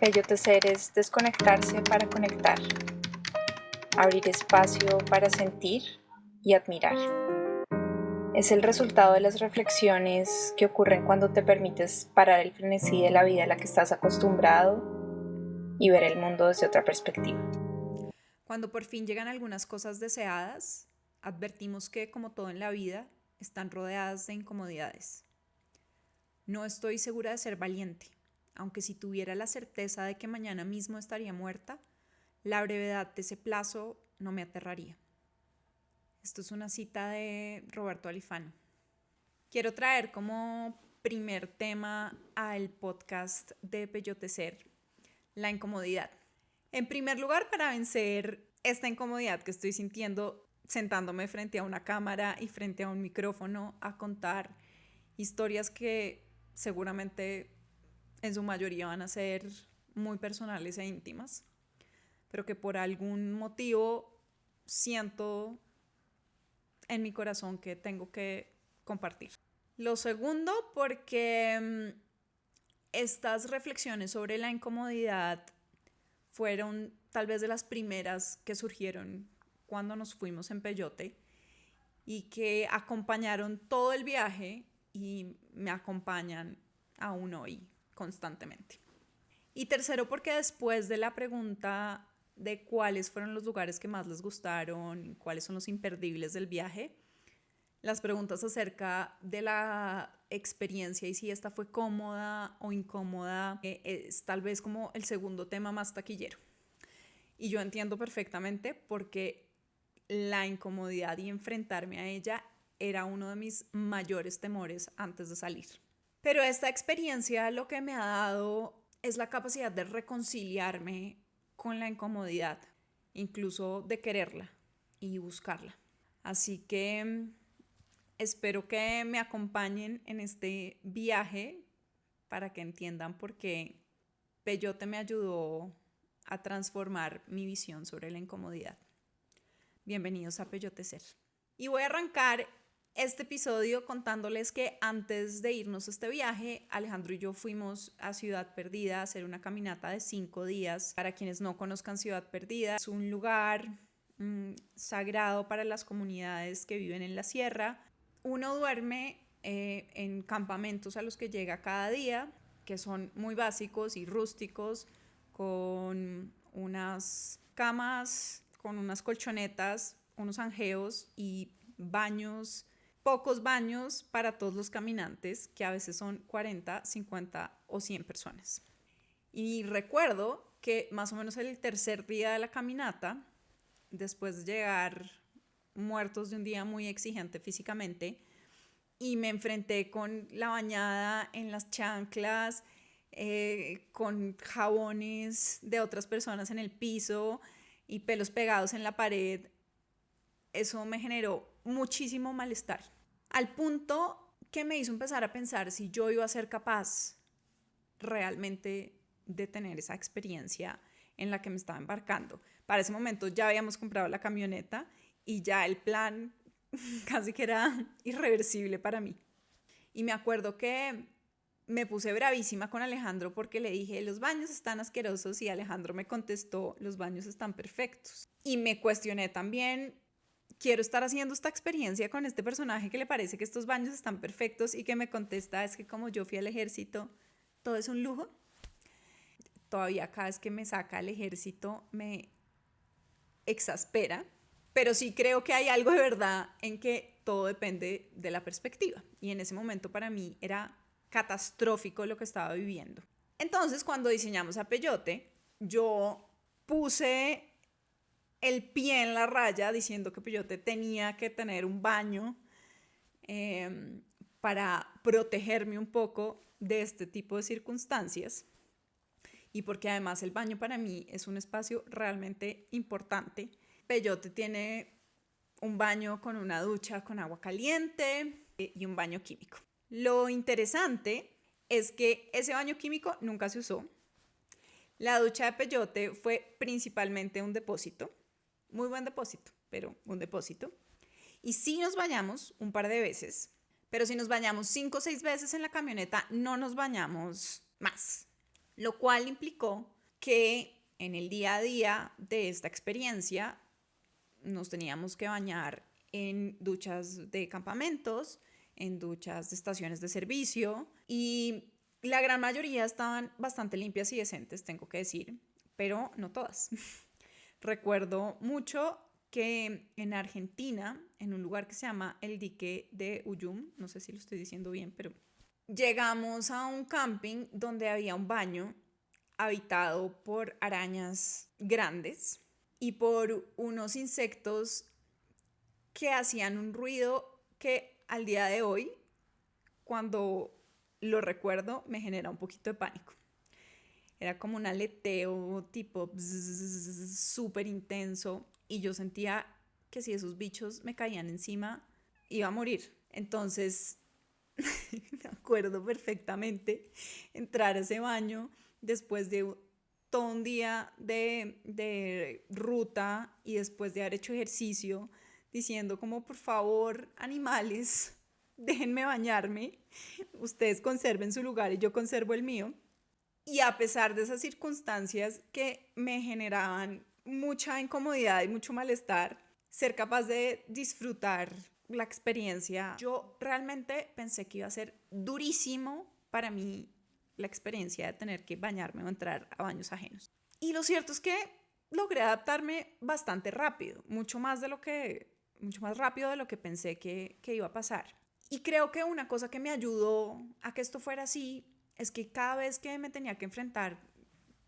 Bellotecer es desconectarse para conectar, abrir espacio para sentir y admirar. Es el resultado de las reflexiones que ocurren cuando te permites parar el frenesí de la vida a la que estás acostumbrado y ver el mundo desde otra perspectiva. Cuando por fin llegan algunas cosas deseadas, advertimos que, como todo en la vida, están rodeadas de incomodidades. No estoy segura de ser valiente, aunque si tuviera la certeza de que mañana mismo estaría muerta, la brevedad de ese plazo no me aterraría. Esto es una cita de Roberto Alifano. Quiero traer como primer tema al podcast de Bellotecer la incomodidad. En primer lugar, para vencer esta incomodidad que estoy sintiendo sentándome frente a una cámara y frente a un micrófono a contar historias que seguramente en su mayoría van a ser muy personales e íntimas, pero que por algún motivo siento en mi corazón que tengo que compartir. Lo segundo, porque estas reflexiones sobre la incomodidad fueron tal vez de las primeras que surgieron cuando nos fuimos en Peyote y que acompañaron todo el viaje y me acompañan aún hoy constantemente. Y tercero, porque después de la pregunta de cuáles fueron los lugares que más les gustaron, cuáles son los imperdibles del viaje, las preguntas acerca de la experiencia y si esta fue cómoda o incómoda es tal vez como el segundo tema más taquillero. Y yo entiendo perfectamente porque la incomodidad y enfrentarme a ella era uno de mis mayores temores antes de salir. Pero esta experiencia lo que me ha dado es la capacidad de reconciliarme con la incomodidad, incluso de quererla y buscarla. Así que espero que me acompañen en este viaje para que entiendan por qué Peyote me ayudó a transformar mi visión sobre la incomodidad. Bienvenidos a Peyotecer. Y voy a arrancar este episodio contándoles que antes de irnos a este viaje, Alejandro y yo fuimos a Ciudad Perdida a hacer una caminata de 5 días. Para quienes no conozcan Ciudad Perdida, es un lugar sagrado para las comunidades que viven en la sierra. Uno duerme en campamentos a los que llega cada día, que son muy básicos y rústicos, con unas camas, con unas colchonetas, unos anjeos y baños, pocos baños para todos los caminantes, que a veces son 40, 50 o 100 personas. Y recuerdo que más o menos el tercer día de la caminata, después de llegar muertos de un día muy exigente físicamente, y me enfrenté con la bañada en las chanclas, con jabones de otras personas en el piso y pelos pegados en la pared. Eso me generó muchísimo malestar, al punto que me hizo empezar a pensar si yo iba a ser capaz realmente de tener esa experiencia en la que me estaba embarcando. Para ese momento ya habíamos comprado la camioneta y ya el plan casi que era irreversible para mí. Y me acuerdo que me puse bravísima con Alejandro porque le dije, los baños están asquerosos, y Alejandro me contestó, los baños están perfectos. Y me cuestioné también, quiero estar haciendo esta experiencia con este personaje que le parece que estos baños están perfectos y que me contesta, es que como yo fui al ejército, todo es un lujo. Todavía cada vez que me saca al ejército me exaspera, pero sí creo que hay algo de verdad en que todo depende de la perspectiva. Y en ese momento para mí era catastrófico lo que estaba viviendo. Entonces, cuando diseñamos a Peyote, yo puse el pie en la raya diciendo que Peyote tenía que tener un baño para protegerme un poco de este tipo de circunstancias. Y porque además el baño para mí es un espacio realmente importante. Peyote tiene un baño con una ducha con agua caliente y un baño químico. Lo interesante es que ese baño químico nunca se usó. La ducha de Peyote fue principalmente un depósito, muy buen depósito, pero un depósito. Y sí nos bañamos un par de veces, pero si nos bañamos 5 o 6 veces en la camioneta, no nos bañamos más. lo cual implicó que en el día a día de esta experiencia nos teníamos que bañar en duchas de campamentos, en duchas de estaciones de servicio, y la gran mayoría estaban bastante limpias y decentes, tengo que decir, pero no todas. Recuerdo mucho que en Argentina, en un lugar que se llama el Dique de Uyum, no sé si lo estoy diciendo bien, pero llegamos a un camping donde había un baño habitado por arañas grandes y por unos insectos que hacían un ruido que al día de hoy, cuando lo recuerdo, me genera un poquito de pánico. Era como un aleteo tipo súper intenso y yo sentía que si esos bichos me caían encima, iba a morir. Entonces, me acuerdo perfectamente entrar a ese baño después de todo un día de ruta y después de haber hecho ejercicio, diciendo como por favor, animales, déjenme bañarme, ustedes conserven su lugar y yo conservo el mío. Y a pesar de esas circunstancias que me generaban mucha incomodidad y mucho malestar, ser capaz de disfrutar la experiencia, yo realmente pensé que iba a ser durísimo para mí la experiencia de tener que bañarme o entrar a baños ajenos. Y lo cierto es que logré adaptarme bastante rápido, mucho más rápido de lo que pensé que iba a pasar. Y creo que una cosa que me ayudó a que esto fuera así es que cada vez que me tenía que enfrentar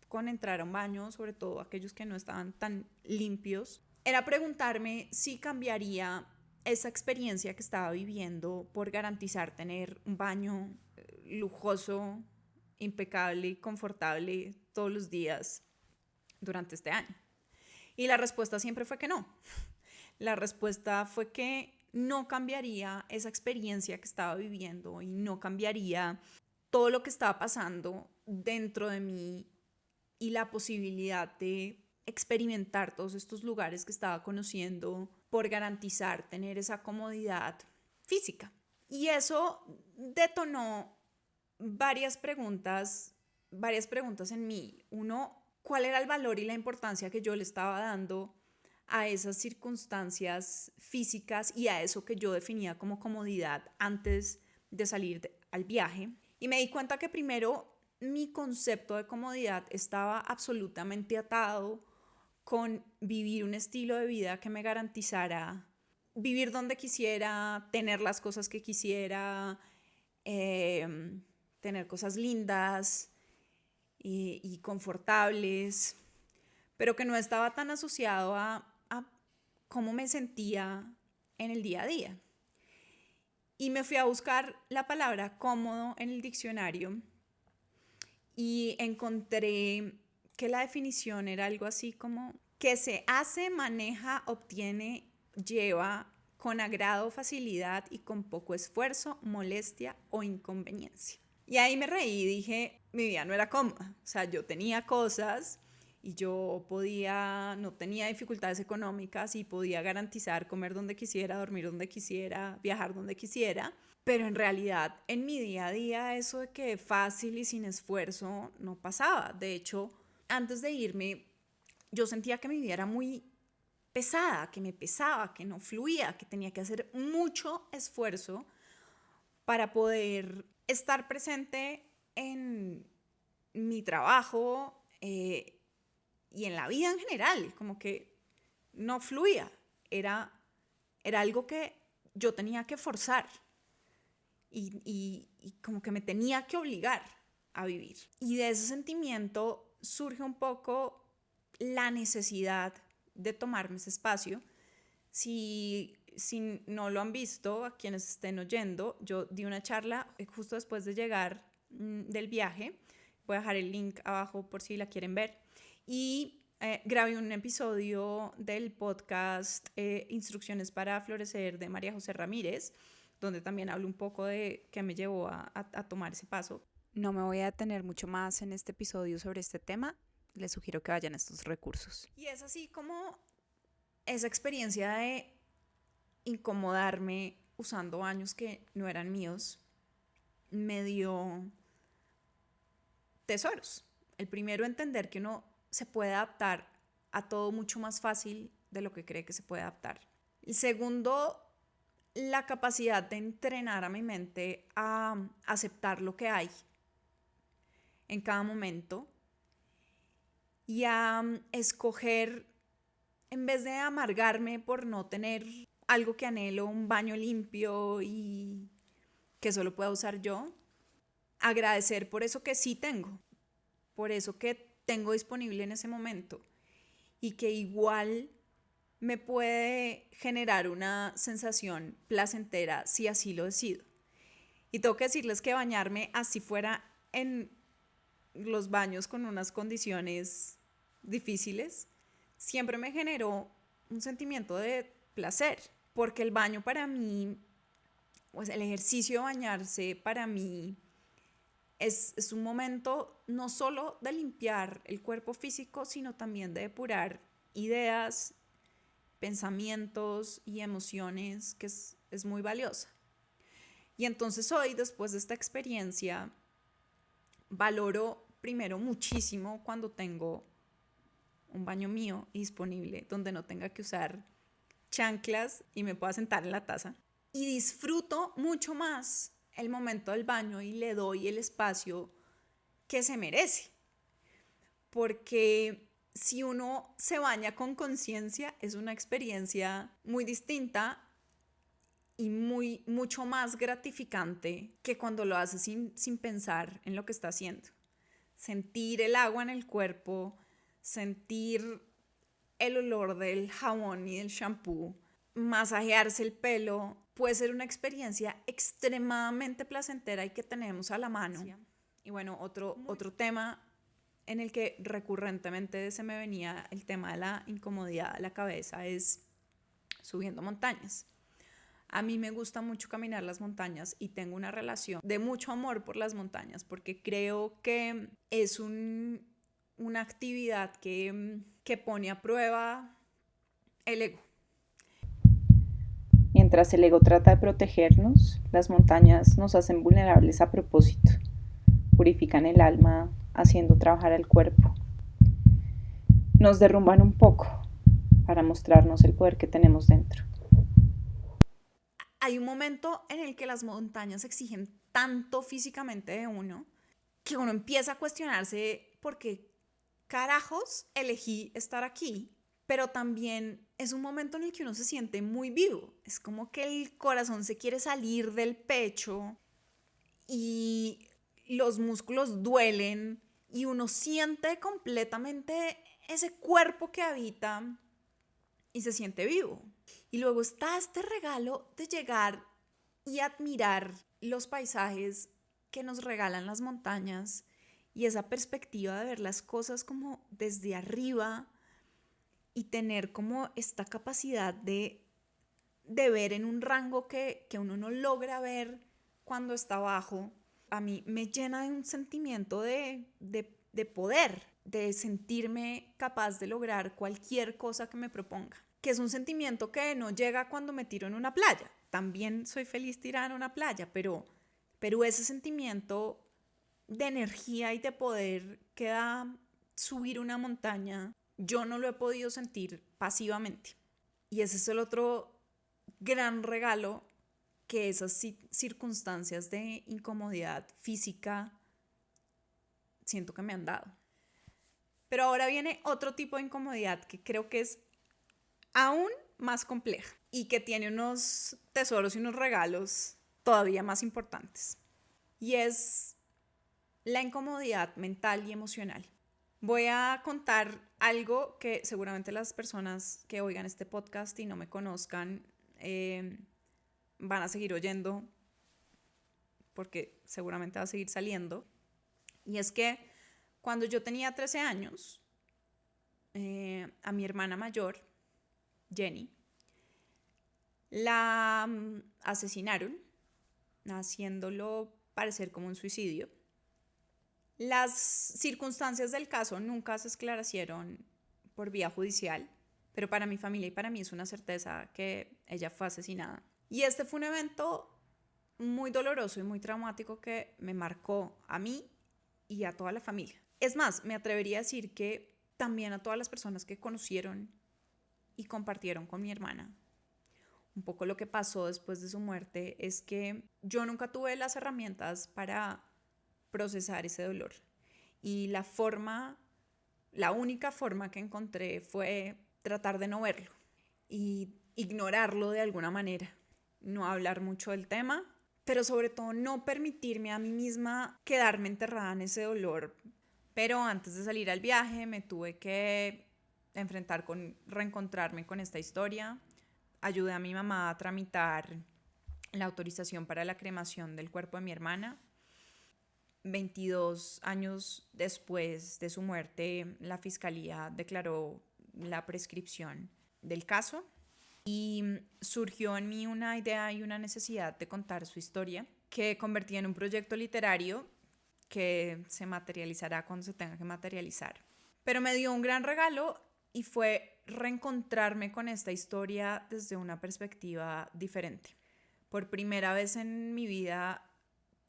con entrar a un baño, sobre todo aquellos que no estaban tan limpios, era preguntarme si cambiaría esa experiencia que estaba viviendo por garantizar tener un baño lujoso, impecable y confortable todos los días durante este año. Y la respuesta siempre fue que no. La respuesta fue que no cambiaría esa experiencia que estaba viviendo y no cambiaría todo lo que estaba pasando dentro de mí y la posibilidad de experimentar todos estos lugares que estaba conociendo por garantizar tener esa comodidad física. Y eso detonó varias preguntas en mí. Uno, ¿cuál era el valor y la importancia que yo le estaba dando a esas circunstancias físicas y a eso que yo definía como comodidad antes de salir al viaje? Y me di cuenta que primero mi concepto de comodidad estaba absolutamente atado con vivir un estilo de vida que me garantizara vivir donde quisiera, tener las cosas que quisiera, tener cosas lindas y confortables, pero que no estaba tan asociado a cómo me sentía en el día a día. Y me fui a buscar la palabra cómodo en el diccionario y encontré que la definición era algo así como que se hace, maneja, obtiene, lleva con agrado, facilidad y con poco esfuerzo, molestia o inconveniencia. Y ahí me reí y dije, mi vida no era cómoda. O sea, yo tenía cosas y yo no tenía dificultades económicas y podía garantizar comer donde quisiera, dormir donde quisiera, viajar donde quisiera. Pero en realidad, en mi día a día, eso de que fácil y sin esfuerzo no pasaba. De hecho, antes de irme, yo sentía que mi vida era muy pesada, que me pesaba, que no fluía, que tenía que hacer mucho esfuerzo para poder estar presente en mi trabajo y en la vida en general. Como que no fluía. Era algo que yo tenía que forzar. Y como que me tenía que obligar a vivir. Y de ese sentimiento surge un poco la necesidad de tomarme ese espacio. Si no lo han visto, a quienes estén oyendo, yo di una charla justo después de llegar del viaje. Voy a dejar el link abajo por si la quieren ver. Y grabé un episodio del podcast Instrucciones para Florecer de María José Ramírez, donde también hablo un poco de qué me llevó a tomar ese paso. No me voy a detener mucho más en este episodio sobre este tema. Les sugiero que vayan a estos recursos. Y es así como esa experiencia de incomodarme usando baños que no eran míos me dio tesoros. El primero, entender que uno se puede adaptar a todo mucho más fácil de lo que cree que se puede adaptar. El segundo, la capacidad de entrenar a mi mente a aceptar lo que hay en cada momento y a escoger, en vez de amargarme por no tener algo que anhelo, un baño limpio y que solo pueda usar yo, agradecer por eso que sí tengo, por eso que tengo disponible en ese momento y que igual me puede generar una sensación placentera si así lo decido. Y tengo que decirles que bañarme, así fuera en los baños con unas condiciones difíciles, siempre me generó un sentimiento de placer, porque el baño para mí, pues el ejercicio de bañarse para mí es un momento no solo de limpiar el cuerpo físico, sino también de depurar ideas, pensamientos y emociones, que es muy valiosa. Y entonces hoy, después de esta experiencia, valoro primero muchísimo cuando tengo un baño mío disponible, donde no tenga que usar chanclas y me pueda sentar en la taza. Y disfruto mucho más el momento del baño y le doy el espacio que se merece. Porque si uno se baña con conciencia, es una experiencia muy distinta y mucho más gratificante que cuando lo hace sin pensar en lo que está haciendo. Sentir el agua en el cuerpo, sentir el olor del jabón y del shampoo, masajearse el pelo, puede ser una experiencia extremadamente placentera y que tenemos a la mano. Sí. Y bueno, otro tema en el que recurrentemente se me venía el tema de la incomodidad a la cabeza es subiendo montañas. A mí me gusta mucho caminar las montañas y tengo una relación de mucho amor por las montañas porque creo que es una actividad que pone a prueba el ego. Mientras el ego trata de protegernos, las montañas nos hacen vulnerables a propósito. Purifican el alma, haciendo trabajar el cuerpo. Nos derrumban un poco para mostrarnos el poder que tenemos dentro. Hay un momento en el que las montañas exigen tanto físicamente de uno que uno empieza a cuestionarse por qué carajos elegí estar aquí. Pero también es un momento en el que uno se siente muy vivo. Es como que el corazón se quiere salir del pecho y los músculos duelen y uno siente completamente ese cuerpo que habita y se siente vivo. Y luego está este regalo de llegar y admirar los paisajes que nos regalan las montañas y esa perspectiva de ver las cosas como desde arriba y tener como esta capacidad de ver en un rango que uno no logra ver cuando está abajo. A mí me llena de un sentimiento de poder, de sentirme capaz de lograr cualquier cosa que me proponga, que es un sentimiento que no llega cuando me tiro en una playa. También soy feliz tirada en una playa, pero ese sentimiento de energía y de poder que da subir una montaña, yo no lo he podido sentir pasivamente. Y ese es el otro gran regalo que esas circunstancias de incomodidad física siento que me han dado. Pero ahora viene otro tipo de incomodidad que creo que es aún más compleja y que tiene unos tesoros y unos regalos todavía más importantes. Y es la incomodidad mental y emocional. Voy a contar algo que seguramente las personas que oigan este podcast y no me conozcan van a seguir oyendo porque seguramente va a seguir saliendo. Y es que cuando yo tenía 13 años, a mi hermana mayor, Jenny, la asesinaron, haciéndolo parecer como un suicidio. Las circunstancias del caso nunca se esclarecieron por vía judicial, pero para mi familia y para mí es una certeza que ella fue asesinada. Y este fue un evento muy doloroso y muy traumático que me marcó a mí y a toda la familia. Es más, me atrevería a decir que también a todas las personas que conocieron y compartieron con mi hermana. Un poco lo que pasó después de su muerte es que yo nunca tuve las herramientas para procesar ese dolor. Y la única forma que encontré fue tratar de no verlo y ignorarlo de alguna manera. No hablar mucho del tema, pero sobre todo no permitirme a mí misma quedarme enterrada en ese dolor. Pero antes de salir al viaje me tuve que reencontrarme con esta historia. Ayudé a mi mamá a tramitar la autorización para la cremación del cuerpo de mi hermana. 22 años después de su muerte, la fiscalía declaró la prescripción del caso y surgió en mí una idea y una necesidad de contar su historia, que convertí en un proyecto literario que se materializará cuando se tenga que materializar. Pero me dio un gran regalo y fue reencontrarme con esta historia desde una perspectiva diferente. Por primera vez en mi vida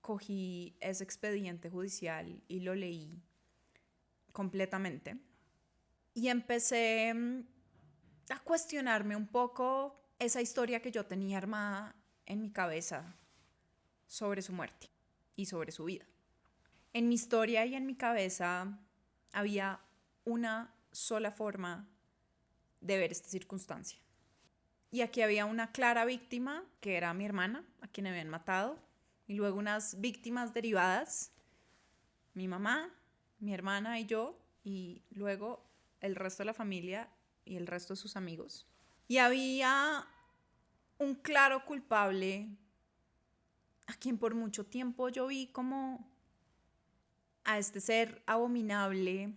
cogí ese expediente judicial y lo leí completamente. Y empecé a cuestionarme un poco esa historia que yo tenía armada en mi cabeza sobre su muerte y sobre su vida. En mi historia y en mi cabeza había una sola forma de ver esta circunstancia. Y aquí había una clara víctima, que era mi hermana, a quien habían matado, y luego unas víctimas derivadas, mi mamá, mi hermana y yo, y luego el resto de la familia y el resto de sus amigos. Y había un claro culpable a quien por mucho tiempo yo vi como a este ser abominable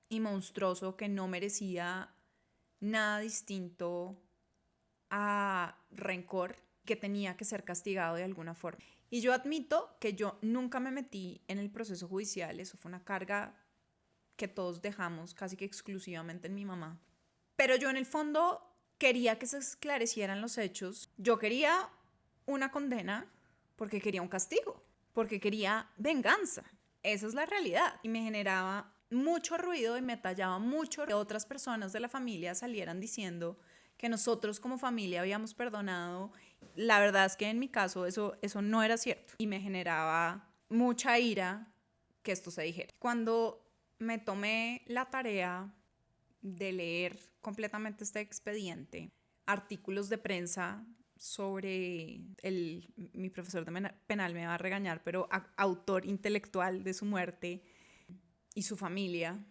y monstruoso que no merecía nada distinto a rencor, que tenía que ser castigado de alguna forma. Y yo admito que yo nunca me metí en el proceso judicial, eso fue una carga que todos dejamos casi que exclusivamente en mi mamá. Pero yo en el fondo quería que se esclarecieran los hechos. Yo quería una condena porque quería un castigo, porque quería venganza. Esa es la realidad. Y me generaba mucho ruido y me tallaba mucho que otras personas de la familia salieran diciendo que nosotros como familia habíamos perdonado. La verdad es que en mi caso eso no era cierto. Y me generaba mucha ira que esto se dijera. Cuando me tomé la tarea de leer completamente este expediente, artículos de prensa sobre mi profesor de penal me va a regañar, pero autor intelectual de su muerte y su familia,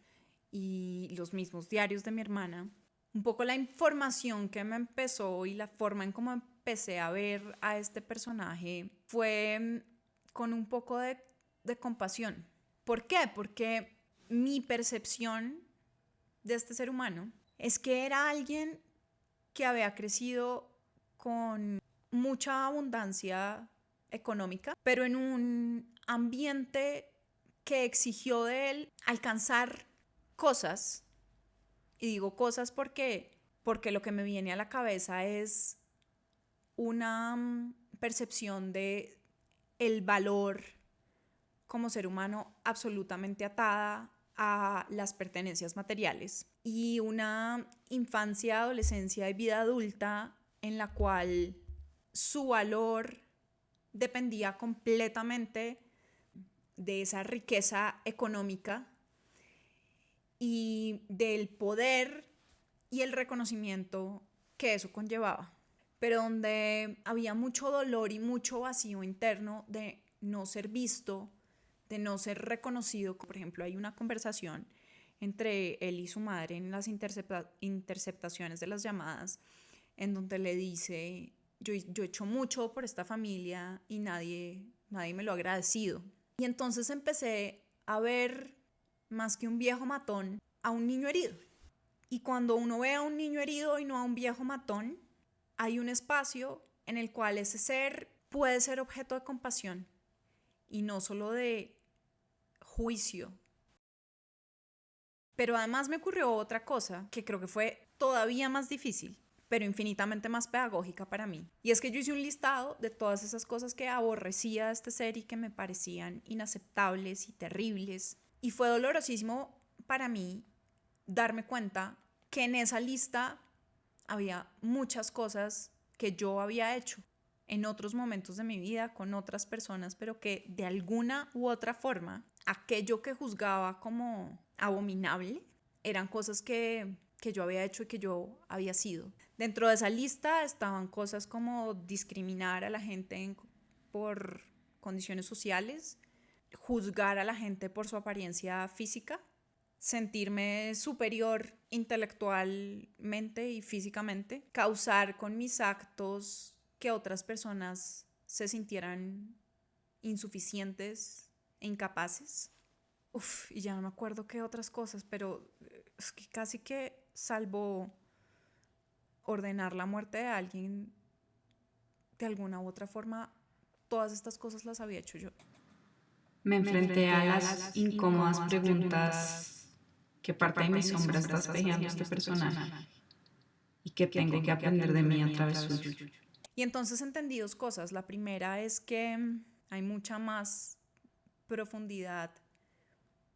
y los mismos diarios de mi hermana, un poco la información que me empezó y la forma en cómo empecé a ver a este personaje fue con un poco de compasión. ¿Por qué? Porque mi percepción de este ser humano es que era alguien que había crecido con mucha abundancia económica, pero en un ambiente que exigió de él alcanzar cosas. Y digo cosas porque lo que me viene a la cabeza es una percepción de el valor como ser humano absolutamente atada a las pertenencias materiales, y una infancia, adolescencia y vida adulta en la cual su valor dependía completamente de esa riqueza económica y del poder y el reconocimiento que eso conllevaba, pero donde había mucho dolor y mucho vacío interno de no ser visto, de no ser reconocido. Por ejemplo, hay una conversación entre él y su madre en las interceptaciones de las llamadas, en donde le dice: yo he hecho mucho por esta familia y nadie me lo ha agradecido. Y entonces empecé a ver, más que un viejo matón, a un niño herido. Y cuando uno ve a un niño herido y no a un viejo matón, hay un espacio en el cual ese ser puede ser objeto de compasión y no solo de juicio. Pero además me ocurrió otra cosa que creo que fue todavía más difícil, pero infinitamente más pedagógica para mí. Y es que yo hice un listado de todas esas cosas que aborrecía de este ser y que me parecían inaceptables y terribles. Y fue dolorosísimo para mí darme cuenta que en esa lista había muchas cosas que yo había hecho en otros momentos de mi vida con otras personas, pero que de alguna u otra forma, aquello que juzgaba como abominable eran cosas que yo había hecho y que yo había sido. Dentro de esa lista estaban cosas como discriminar a la gente por condiciones sociales, juzgar a la gente por su apariencia física, sentirme superior intelectualmente y físicamente, causar con mis actos que otras personas se sintieran insuficientes e incapaces. Y ya no me acuerdo qué otras cosas, pero es que casi que salvo ordenar la muerte de alguien, de alguna u otra forma, todas estas cosas las había hecho yo. Me enfrenté a las incómodas preguntas: ¿qué parte de mi sombra está espejeando este personaje? ¿Y qué tengo que aprender de mí a través suyo? Y entonces entendí dos cosas. La primera es que hay mucha más profundidad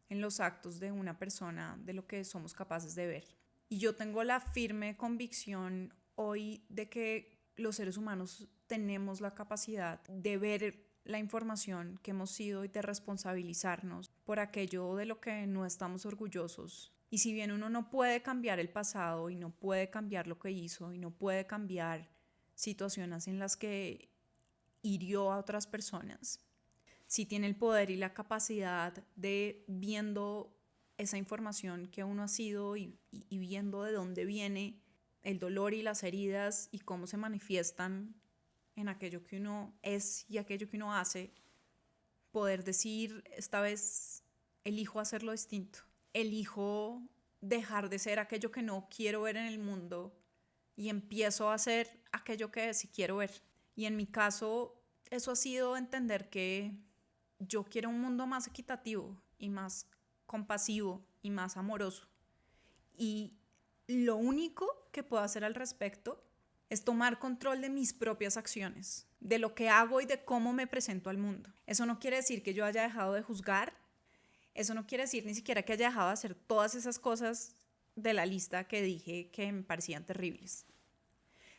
en los actos de una persona de lo que somos capaces de ver. Y yo tengo la firme convicción hoy de que los seres humanos tenemos la capacidad de ver la información que hemos sido y de responsabilizarnos por aquello de lo que no estamos orgullosos. Y si bien uno no puede cambiar el pasado y no puede cambiar lo que hizo y no puede cambiar situaciones en las que hirió a otras personas, sí tiene el poder y la capacidad de, viendo esa información que uno ha sido y viendo de dónde viene el dolor y las heridas y cómo se manifiestan en aquello que uno es y aquello que uno hace, poder decir: esta vez elijo hacerlo distinto, elijo dejar de ser aquello que no quiero ver en el mundo y empiezo a hacer aquello que sí quiero ver. Y en mi caso, eso ha sido entender que yo quiero un mundo más equitativo y más compasivo y más amoroso. Y lo único que puedo hacer al respecto es tomar control de mis propias acciones, de lo que hago y de cómo me presento al mundo. Eso no quiere decir que yo haya dejado de juzgar, eso no quiere decir ni siquiera que haya dejado de hacer todas esas cosas de la lista que dije que me parecían terribles.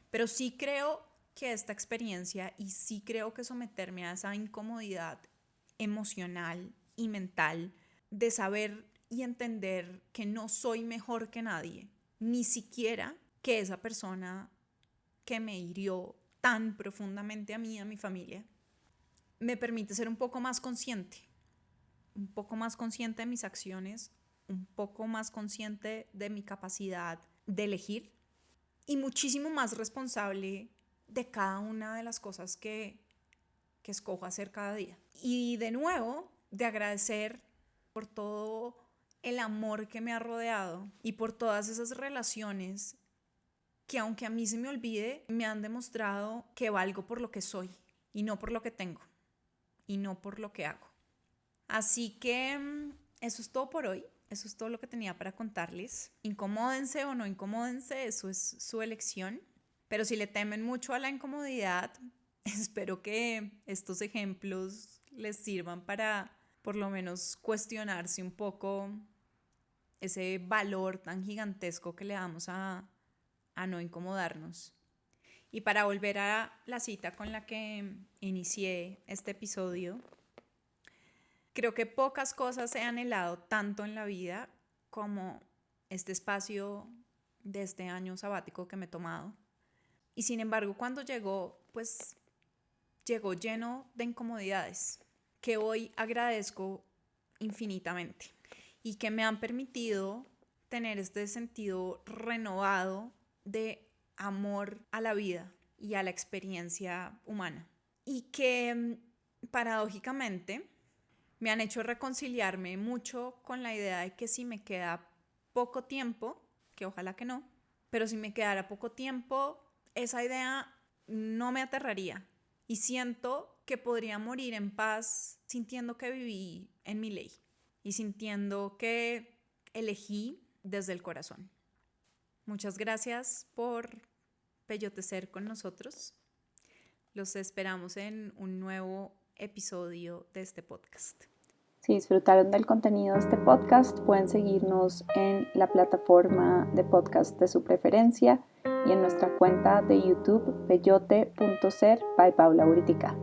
Pero sí creo que esta experiencia y sí creo que someterme a esa incomodidad emocional y mental de saber y entender que no soy mejor que nadie, ni siquiera que esa persona que me hirió tan profundamente a mí y a mi familia, me permite ser un poco más consciente de mis acciones, un poco más consciente de mi capacidad de elegir y muchísimo más responsable de cada una de las cosas que escojo hacer cada día. Y de nuevo, de agradecer por todo el amor que me ha rodeado y por todas esas relaciones que, aunque a mí se me olvide, me han demostrado que valgo por lo que soy y no por lo que tengo y no por lo que hago. Así que eso es todo por hoy. Eso es todo lo que tenía para contarles. Incomódense o no incomódense, eso es su elección. Pero si le temen mucho a la incomodidad, espero que estos ejemplos les sirvan para por lo menos cuestionarse un poco ese valor tan gigantesco que le damos a no incomodarnos. Y para volver a la cita con la que inicié este episodio, creo que pocas cosas he anhelado tanto en la vida como este espacio de este año sabático que me he tomado. Y sin embargo, cuando llegó, pues llegó lleno de incomodidades que hoy agradezco infinitamente y que me han permitido tener este sentido renovado de amor a la vida y a la experiencia humana. Y que paradójicamente me han hecho reconciliarme mucho con la idea de que si me queda poco tiempo, que ojalá que no, pero si me quedara poco tiempo, esa idea no me aterraría. Y siento que podría morir en paz sintiendo que viví en mi ley y sintiendo que elegí desde el corazón. Muchas gracias por peyotecer con nosotros. Los esperamos en un nuevo episodio de este podcast. Si disfrutaron del contenido de este podcast, pueden seguirnos en la plataforma de podcast de su preferencia y en nuestra cuenta de YouTube peyote.ser by Paula Uritica.